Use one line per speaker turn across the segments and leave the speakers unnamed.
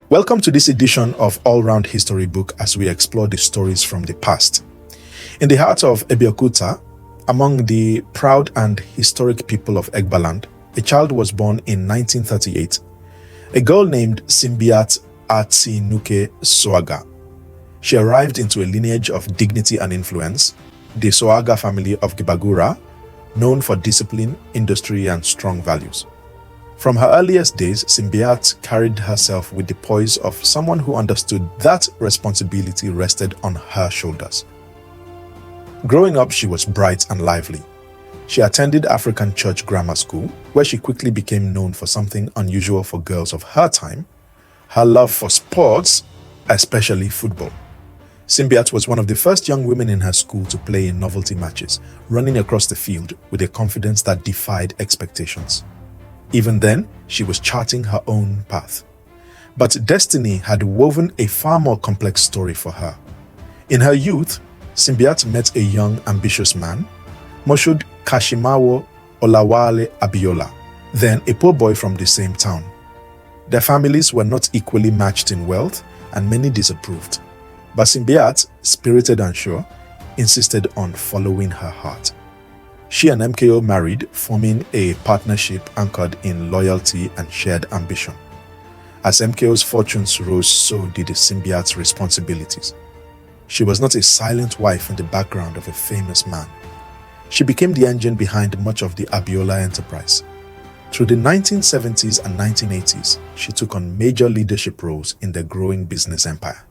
Welcome to this edition of All Round History Book as we explore the stories from the past. In the heart of Abeokuta, among the proud and historic people of Egba land, a child was born in 1938, a girl named Simbiat Atinuke Abiola. She arrived into a lineage of dignity and influence, the Soaga family of Gibagura, known for discipline, industry, and strong values. From her earliest days, Simbiat carried herself with the poise of someone who understood that responsibility rested on her shoulders. Growing up, she was bright and lively. She attended African Church Grammar School, where she quickly became known for something unusual for girls of her time: her love for sports, especially football. Simbiat was one of the first young women in her school to play in novelty matches, running across the field with a confidence that defied expectations. Even then, she was charting her own path. But destiny had woven a far more complex story for her. In her youth, Simbiat met a young, ambitious man, Moshood Kashimawo Olawale Abiola, then a poor boy from the same town. Their families were not equally matched in wealth, and many disapproved. But Simbiat, spirited and sure, insisted on following her heart. She and MKO married, forming a partnership anchored in loyalty and shared ambition. As MKO's fortunes rose, so did Simbiat's responsibilities. She was not a silent wife in the background of a famous man. She became the engine behind much of the Abiola enterprise. Through the 1970s and 1980s, she took on major leadership roles in the growing business empire.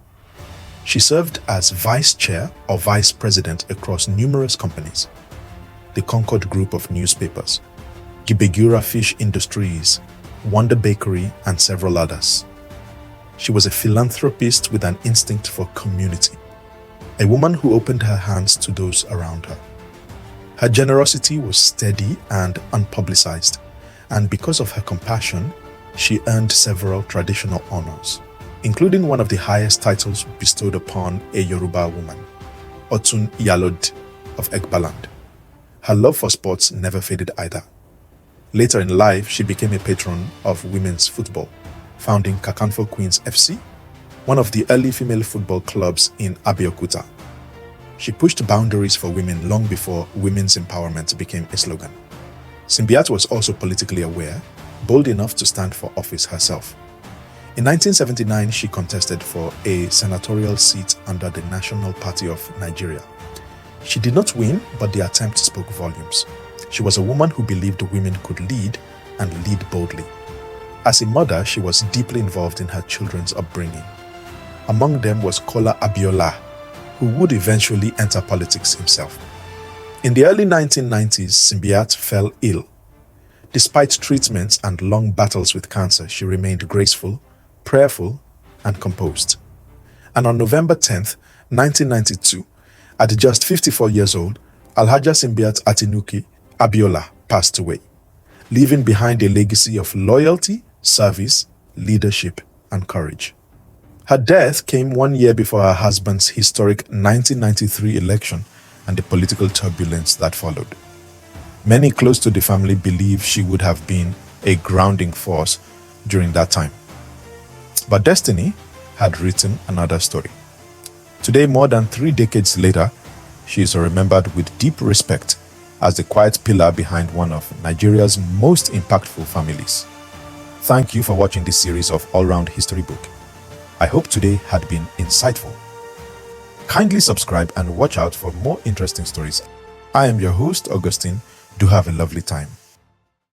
She served as vice chair or vice president across numerous companies: the Concord Group of newspapers, Gibagura Fish Industries, Wonder Bakery, and several others. She was a philanthropist with an instinct for community, a woman who opened her hands to those around her. Her generosity was steady and unpublicized, and because of her compassion, she earned several traditional honors, including one of the highest titles bestowed upon a Yoruba woman, Otun Iyalode of Egba land. Her love for sports never faded either. Later in life, she became a patron of women's football, founding Kakanfo Queens FC, one of the early female football clubs in Abeokuta. She pushed boundaries for women long before women's empowerment became a slogan. Simbiat was also politically aware, bold enough to stand for office herself. In 1979, she contested for a senatorial seat under the National Party of Nigeria. She did not win, but the attempt spoke volumes. She was a woman who believed women could lead, and lead boldly. As a mother, she was deeply involved in her children's upbringing. Among them was Kola Abiola, who would eventually enter politics himself. In the early 1990s, Simbiat fell ill. Despite treatments and long battles with cancer, she remained graceful, prayerful, and composed. And on November 10th, 1992, at just 54 years old, Alhaja Simbiat Atinuke Abiola passed away, leaving behind a legacy of loyalty, service, leadership, and courage. Her death came 1 year before her husband's historic 1993 election and the political turbulence that followed. Many close to the family believe she would have been a grounding force during that time. But destiny had written another story. Today, more than 3 decades later, she is remembered with deep respect as the quiet pillar behind one of Nigeria's most impactful families. Thank you for watching this series of All-Round History Book. I hope today had been insightful. Kindly subscribe and watch out for more interesting stories. I am your host, Augustine. Do have a lovely time.